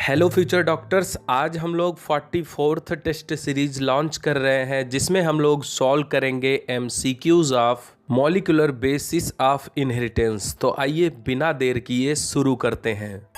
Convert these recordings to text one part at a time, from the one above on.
Hello future doctors. आज हम लोग 44th टेस्ट सीरीज लॉन्च कर रहे हैं जिसमें हम लोग सॉल्व करेंगे MCQs of molecular basis of inheritance. तो आइए बिना देर किए शुरू करते हैं।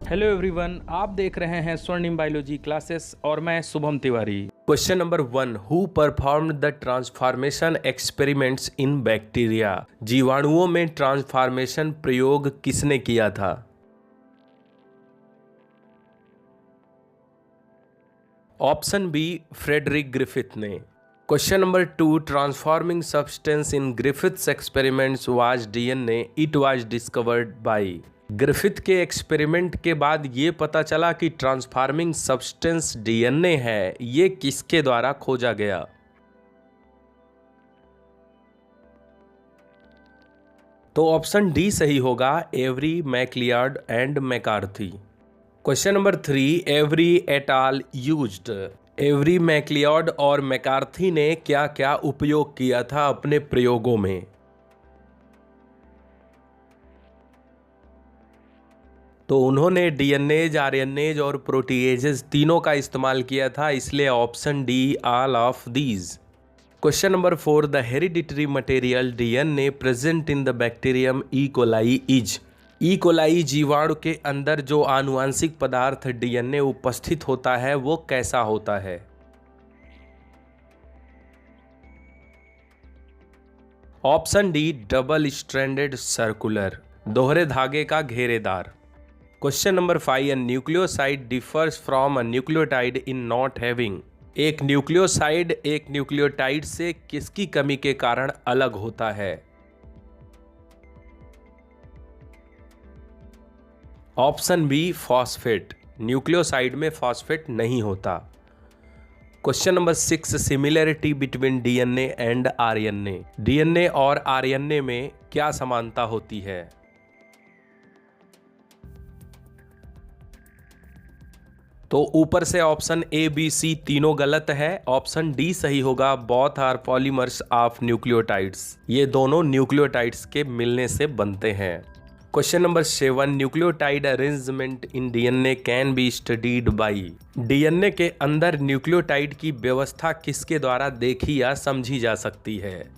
हेलो एवरीवन, आप देख रहे हैं स्वर्णिम बायोलॉजी क्लासेस और मैं Shubham Tiwari. Question number 1, who performed the transformation experiments in bacteria. जीवाणुओं में ट्रांसफॉर्मेशन प्रयोग किसने किया था? ऑप्शन बी, फ्रेडरिक ग्रिफिथ ने। Question number 2, transforming substance in Griffiths experiments was DNA, it was discovered by. Griffith के एक्सपेरिमेंट के बाद ये पता चला कि ट्रांसफॉर्मिंग सब्सटेंस डीएनए है। ये किसके द्वारा खोजा गया? तो ऑप्शन डी सही होगा, Avery, McLeod and McCarthy. Question number 3, Avery et al used. Avery, McLeod और मैकार्थी ने क्या क्या उपयोग किया था अपने प्रयोगों में? तो उन्होंने डीएनएज, आरएनएज और प्रोटीएजेज तीनों का इस्तेमाल किया था, इसलिए option D, all of these. Question number 4, the hereditary material DNA present in the bacterium E coli is. E coli जीवाणु के अंदर जो आनुवांशिक पदार्थ डीएनए उपस्थित होता है वो कैसा होता है? Option D, double stranded circular, दोहरे धागे का घेरेदार। Question number 5, a nucleoside differs from a nucleotide in not having। एक न्यूक्लियोसाइड एक न्यूक्लियोटाइड से किसकी कमी के कारण अलग होता है? Option B, phosphate. न्यूक्लियोसाइड में फॉस्फेट नहीं होता। Question number 6, similarity between DNA and RNA. DNA और आरएनए में क्या समानता होती है? तो ऊपर से ऑप्शन ए, बी, सी तीनों गलत है। ऑप्शन डी सही होगा, both are polymers of nucleotides. ये दोनों न्यूक्लियोटाइड्स के मिलने से बनते हैं। Question number 7, nucleotide arrangement in DNA can be studied by. DNA के अंदर न्यूक्लियोटाइड की व्यवस्था किसके द्वारा देखी या समझी जा सकती है?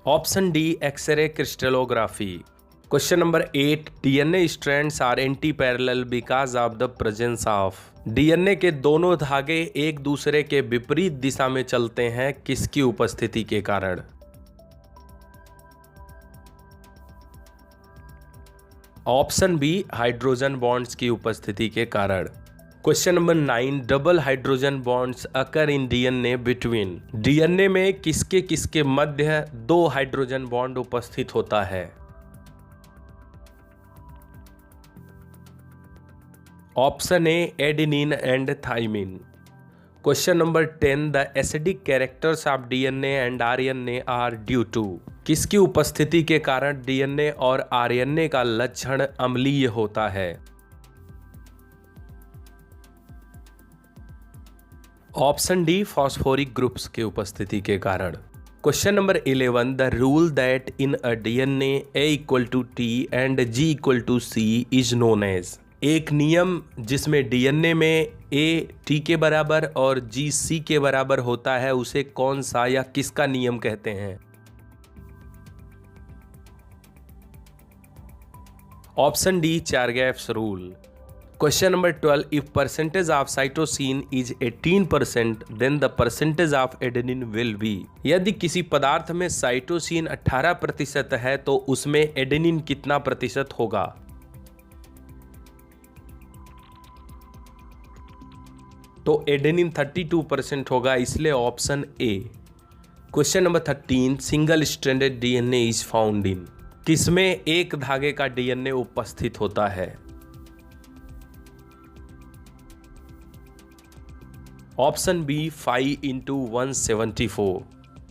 Option D, X ray crystallography. Question number 8, DNA strands are antiparallel because of the presence of. DNA के दोनों धागे एक दूसरे के विपरीत दिशा में चलते हैं, किसकी उपस्थिति के कारण? ऑप्शन बी, हाइड्रोजन बॉन्ड्स की उपस्थिति के कारण। Question number 9, double hydrogen bonds occur in DNA between. DNA में किसके किसके मध्य दो हाइड्रोजन बॉन्ड उपस्थित होता है? Option A, adenine and thymine. Question number 10, the acidic characters of DNA and RNA are due to. किसकी उपस्थिति के कारण डीएनए और आरएनए का लक्षण अम्लीय होता है? ऑप्शन डी, फॉस्फोरिक ग्रुप्स की उपस्थिति के कारण। Question number 11, the rule that in a DNA A equal to T and G equal to C is known as. एक नियम जिसमें डीएनए में ए टी के बराबर और जी सी के बराबर होता है, उसे कौन सा या किसका नियम कहते हैं? Option D, Chargaff's rule. Question number 12, if percentage of cytosine is 18% then the percentage of adenine will be. यदि किसी पदार्थ में साइटोसिन 18% है तो उसमें एडेनिन कितना प्रतिशत होगा? तो एडेनिन 32% होगा, इसलिए option A. Question number 13, single stranded DNA is found in. किसमें एक धागे का डीएनए उपस्थित होता है? Option B, 5x174।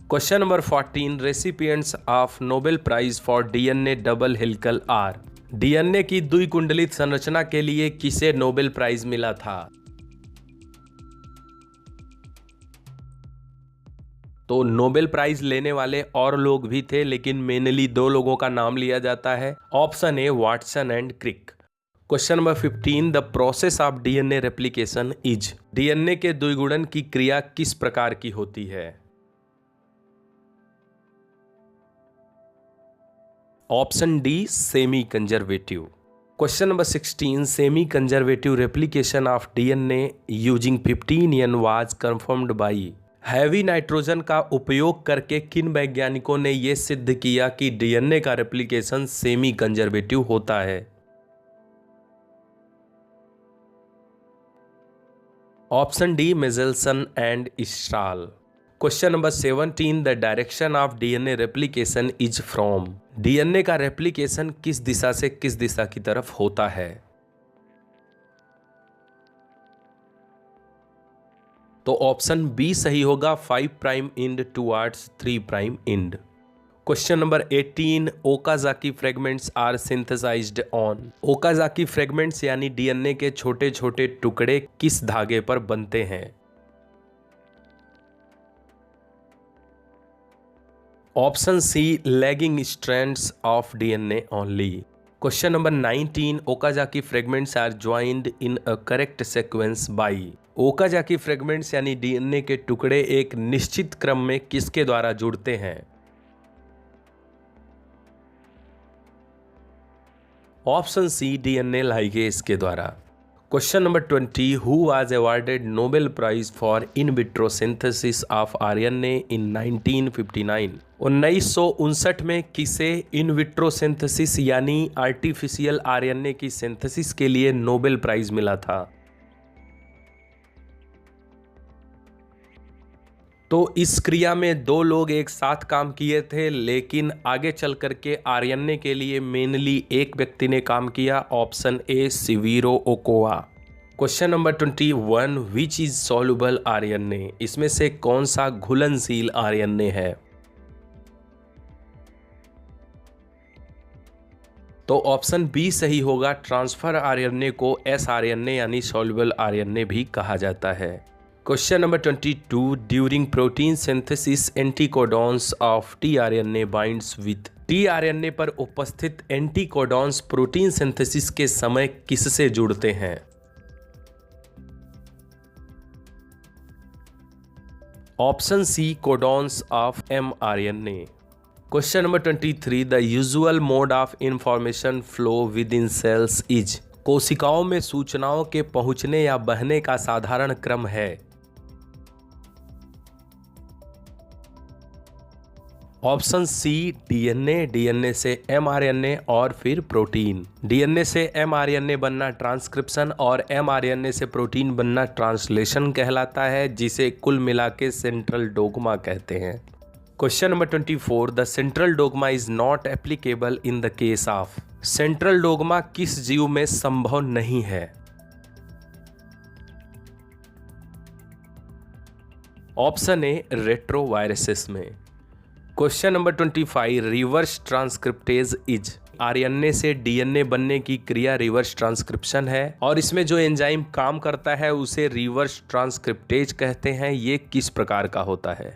Question number 14, recipients of Nobel prize for DNA double helical are. DNA की द्विकुंडलित संरचना के लिए किसे नोबेल प्राइज मिला था? तो नोबेल प्राइज लेने वाले और लोग भी थे, लेकिन मेनली दो लोगों का नाम लिया जाता है। Option A Watson and Crick. Question number 15, the process of DNA replication is. DNA के द्विगुणन की क्रिया किस प्रकार की होती है? Option D semi conservative. Question number 16, semi conservative replication of DNA using 15N was confirmed by. Heavy nitrogen का उपयोग करके किन वैज्ञानिकों ने यह सिद्ध किया कि डीएनए का रेप्लिकेशन सेमी कंजर्वेटिव होता है? Option D Meselson and Stahl. Question number 17, the direction of DNA replication is from. DNA का रेप्लिकेशन किस दिशा से किस दिशा की तरफ होता है? तो ऑप्शन बी सही होगा, 5 prime end towards 3 prime end. Question number 18, Okazaki fragments are synthesised on. Okazaki fragments यानी डीएनए के छोटे छोटे टुकड़े किस धागे पर बनते हैं? Option C lagging strands of DNA only. Question number 19, Okazaki fragments are joined in a correct sequence by. Okazaki fragments यानी डीएनए के टुकड़े एक निश्चित क्रम में किसके द्वारा जुड़ते हैं? ऑप्शन सी डीएनए लाइगेज के द्वारा। Question number 20, who was awarded Nobel prize for in vitro synthesis of RNA in 1959। 1959 में किसे इन विट्रो सिंथेसिस यानी आर्टिफिशियल आरएनए की सिंथेसिस के लिए नोबेल प्राइज मिला था? तो इस क्रिया में दो लोग एक साथ काम किए थे, लेकिन आगे चल करके आरएनए के लिए मेनली एक व्यक्ति ने काम किया। Option A Severo Ochoa. Question number 21, which is soluble RNA. इसमें से कौन सा घुलनशील आरएनए है? तो ऑप्शन बी सही होगा, ट्रांसफर आरएनए को एसआरएनए यानी सॉल्युबल आरएनए भी कहा जाता है। Question number 22, during protein synthesis anticodons of tRNA binds with. TRNA पर उपस्थित एंटीकोडॉन्स प्रोटीन सिंथेसिस के समय किससे जुड़ते हैं? Option C codons of mRNA. Question number 23, the usual mode of information flow within cells is. कोशिकाओं में सूचनाओं के पहुंचने या बहने का साधारण क्रम है? ऑप्शन सी डीएनए, डीएनए से एमआरएनए और फिर प्रोटीन। डीएनए से एमआरएनए बनना ट्रांसक्रिप्शन और एमआरएनए से प्रोटीन बनना ट्रांसलेशन कहलाता है, जिसे कुल मिला के सेंट्रल डोग्मा कहते हैं। Question number 24, the central dogma is not applicable in the case of. Central dogma किस जीव में संभव नहीं है? ऑप्शन ए रेट्रोवायरसेस में। Question number 25, reverse transcriptase is. RNA से डीएनए बनने की क्रिया रिवर्स ट्रांसक्रिप्शन है और इसमें जो एंजाइम काम करता है उसे रिवर्स ट्रांसक्रिप्टेज कहते हैं। ये किस प्रकार का होता है?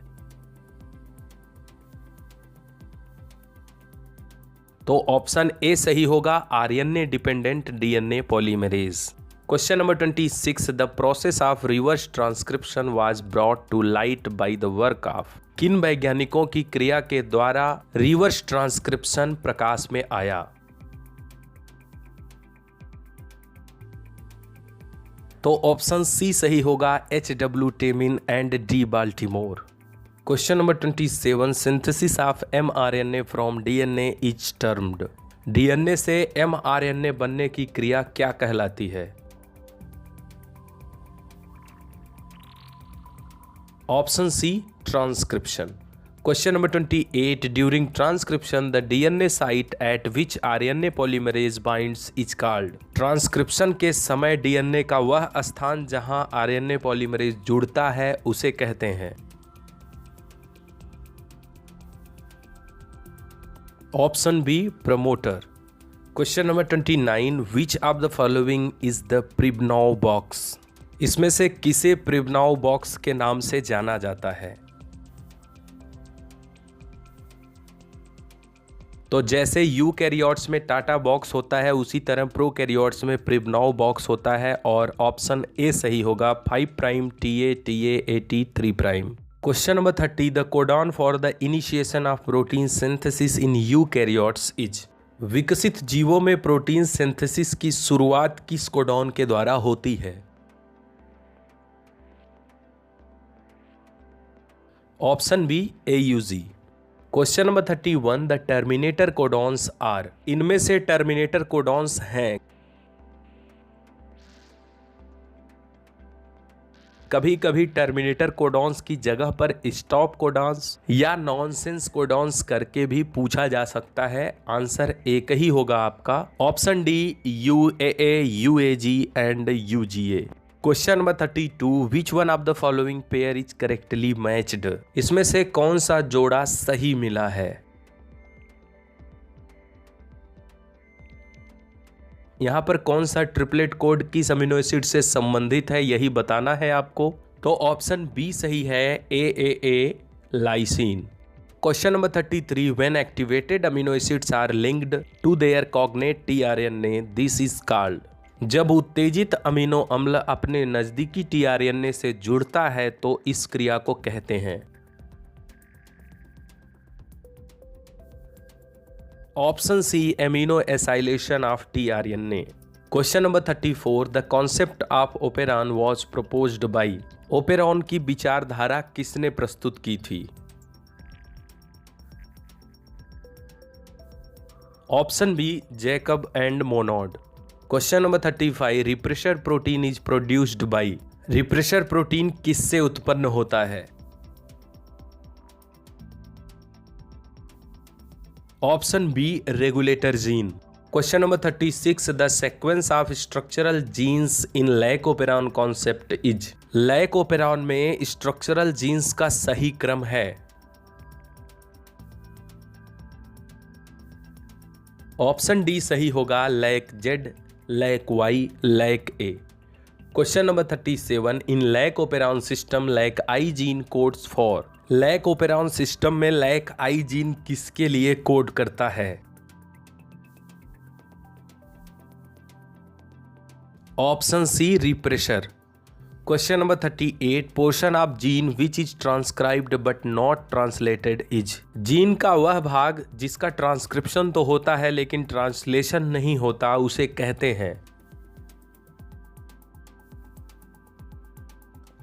तो ऑप्शन ए सही होगा, RNA dependent DNA polymerase. Question number 26, the process of reverse transcription was brought to light by the work of. किन वैज्ञानिकों की क्रिया के द्वारा रिवर्स ट्रांसक्रिप्शन प्रकाश में आया? तो ऑप्शन सी सही होगा, H W. Temin and D. Baltimore. Question number 27, synthesis of mRNA from DNA is termed. DNA से एमआरएनए बनने की क्रिया क्या कहलाती है? Option C transcription. Question number 28, during transcription the DNA site at which RNA polymerase binds is called. Transcription के समय DNA का वह स्थान जहां आरएनए पॉलीमरेज जुड़ता है उसे कहते हैं। Option B promoter. Question number 29, which of the following is the Pribnow box? इसमें से किसे प्रिबनाउ बॉक्स के नाम से जाना जाता है? तो जैसे यूकैरियोट्स में टाटा बॉक्स होता है, उसी तरह प्रोकैरियोट्स में प्रिबनाउ बॉक्स होता है और ऑप्शन ए सही होगा, 5 prime TA TA AT 3 prime. Question number 30, the codon for the initiation of protein synthesis in eukaryotes is? विकसित जीवों में प्रोटीन सिंथेसिस की शुरुआत किस कोडॉन के द्वारा होती है? Option B AUG। Question number 31, the terminator codons are? इनमें से टर्मिनेटर कोडॉन्स हैं। कभी कभी टर्मिनेटर कोडॉन्स की जगह पर स्टॉप कोडॉन्स या नॉनसेंस कोडॉन्स करके भी पूछा जा सकता है। आंसर एक ही होगा आपका, option D UAA UAG and UGA। Question number 32, which one of the following pair is correctly matched? इसमें से कौन सा जोड़ा सही मिला है? यहां पर कौन सा ट्रिपलेट कोड किस अमीनो एसिड से संबंधित है यही बताना है आपको। तो ऑप्शन बी सही है, AAA lysine. Question number 33, when activated amino acids are linked to their cognate tRNA this is called? जब उत्तेजित अमीनो अम्ल अपने नजदीकी tRNA से जुड़ता है तो इस क्रिया को कहते हैं। Option C, aminoacylation of tRNA। Question number 34, the concept of operon was proposed by? Operon की विचारधारा किसने प्रस्तुत की थी? Option B, Jacob and Monod. Question number 35, repressor protein is produced by? Repressor protein किससे उत्पन्न होता है? Option B, regulator gene. Question number 36, the sequence of structural genes in lac operon concept is? Lac operon में स्ट्रक्चरल जीन्स का सही क्रम है। Option D सही होगा, lac Z, lac Y, lac A। Question number 37, in lac operon system lac I gene codes for? Lac operon system में lac I gene किसके लिए कोड करता है? Option C, repressor. Question number 38, portion of gene which is transcribed but not translated is? Gene का वह भाग जिसका transcription तो होता है लेकिन ट्रांसलेशन नहीं होता उसे कहते हैं।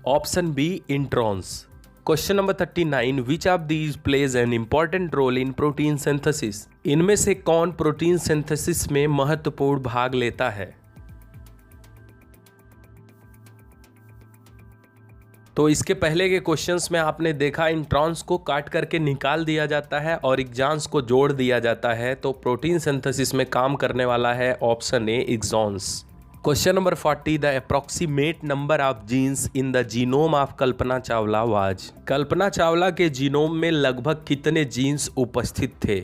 Option B, introns. Question number 39, which of these plays an important role in protein synthesis? इनमें से कौन प्रोटीन सिंथेसिस में महत्वपूर्ण भाग लेता है? तो इसके पहले के क्वेश्चंस में आपने देखा इंट्रॉन्स को काट करके निकाल दिया जाता है और एक्सॉन्स को जोड़ दिया जाता है। तो प्रोटीन सिंथेसिस में काम करने वाला है option A, exons. Question number 40, the approximate number of genes in the genome of Kalpana Chawla was? Kalpana Chawla के जीनोम में लगभग कितने जीन्स उपस्थित थे?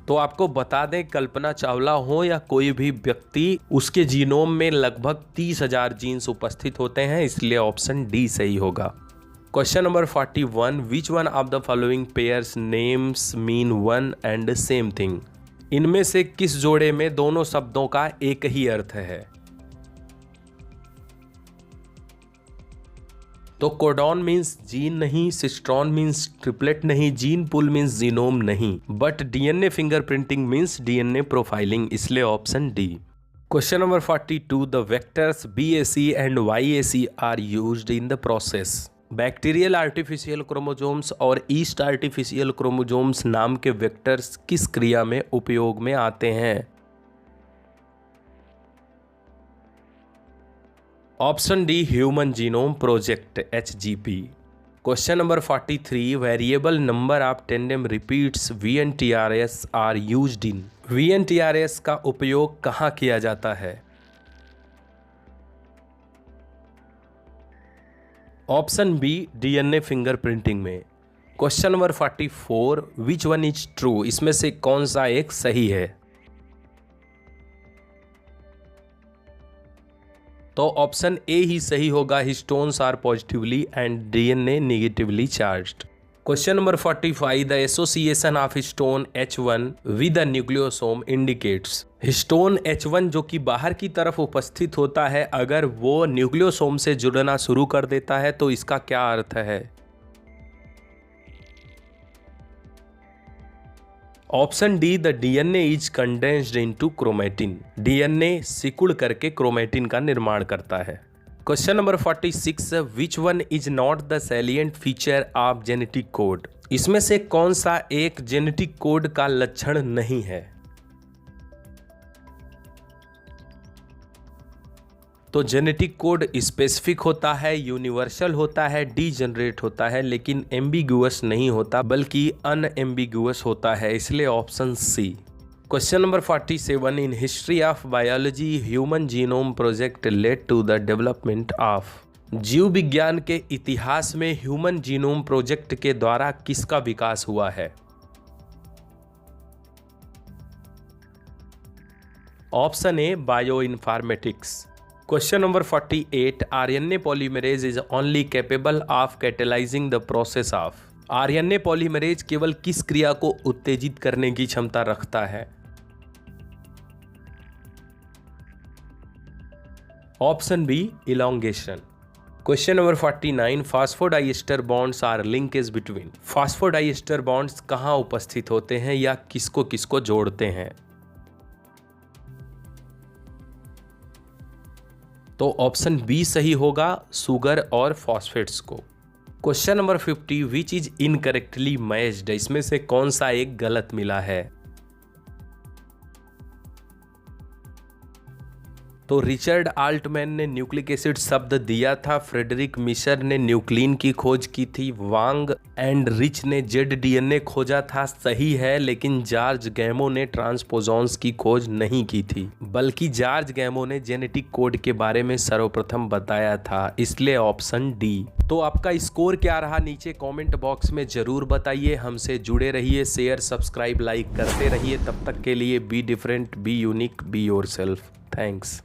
तो आपको बता दें, कल्पना चावला हो या कोई भी व्यक्ति, उसके जीनोम में लगभग 30,000 जीन्स उपस्थित होते हैं, इसलिए ऑप्शन डी सही होगा। Question number 41, which one of the following pairs names mean one and same thing? इनमें से किस जोड़े में दोनों शब्दों का एक ही अर्थ है? तो कोडॉन मीन्स जीन नहीं, सिस्ट्रॉन मीन्स ट्रिपलेट नहीं, जीन पूल मीन्स जीनोम नहीं, but DNA fingerprinting means DNA profiling, इसलिए option D. Question number 42, the vectors BAC and YAC are used in the process? Bacterial artificial chromosomes और yeast artificial chromosomes नाम के vectors किस क्रिया में उपयोग में आते हैं? Option D, human genome project HGP। Question number 43, variable number of tandem repeats VNTRS are used in? VNTRS का उपयोग कहाँ किया जाता है? ऑप्शन बी, DNA फिंगरप्रिंटिंग में। Question number 44, which one is true, इसमें से कौन सा एक सही है? तो ऑप्शन ए ही सही होगा, histones are positively and DNA negatively charged. Question number 45, the association of histone H1 with the nucleosome indicates. Histone H1 जो कि बाहर की तरफ उपस्थित होता है, अगर वो न्यूक्लियोसोम से जुड़ना शुरू कर देता है तो इसका क्या अर्थ है? Option D, the DNA is condensed into chromatin. DNA सिकुड़ करके क्रोमेटिन का निर्माण करता है। Question number 46, which one is not the salient feature of genetic code. इसमें से कौन सा एक जेनेटिक कोड का लक्षण नहीं है? तो जेनेटिक कोड स्पेसिफिक होता है, यूनिवर्सल होता है, डीजनरेट होता है, लेकिन एम्बिगुअस नहीं होता बल्कि अनएम्बिगुअस होता है, इसलिए option C. Question number 47, in history of biology human genome project led to the development of. जीव विज्ञान के इतिहास में ह्यूमन जीनोम प्रोजेक्ट के द्वारा किसका विकास हुआ है? Option A, bio informatics. Question number 48, RNA polymerase is only capable of catalysing the process of. RNA polymerase केवल किस क्रिया को उत्तेजित करने की क्षमता रखता है? Option B, elongation. Question number 49, phosphodiester bonds are linkage between. Phosphodiester bonds कहाँ उपस्थित होते हैं या किसको किसको जोड़ते हैं? तो ऑप्शन बी सही होगा, शुगर और फॉस्फेट्स को। Question number 50, which is incorrectly matched. इसमें से कौन सा एक गलत मिला है? तो रिचर्ड आल्टमैन ने न्यूक्लिक एसिड शब्द दिया था, फ्रेडरिक मिशर ने न्यूक्लिन की खोज की थी, वांग एंड रिच ने ZDNA खोजा था, सही है, लेकिन जॉर्ज गैमो ने ट्रांसपोजॉन्स की खोज नहीं की थी, बल्कि जॉर्ज गैमो ने जेनेटिक कोड के बारे में सर्वप्रथम बताया था, इसलिए ऑप्शन डी। तो आपका स्कोर क्या रहा नीचे कमेंट बॉक्स में जरूर बताइए। हमसे जुड़े रहिए, शेयर सब्सक्राइब लाइक करते रहिए। तब तक के लिए be different, be unique, be yourself. Thanks.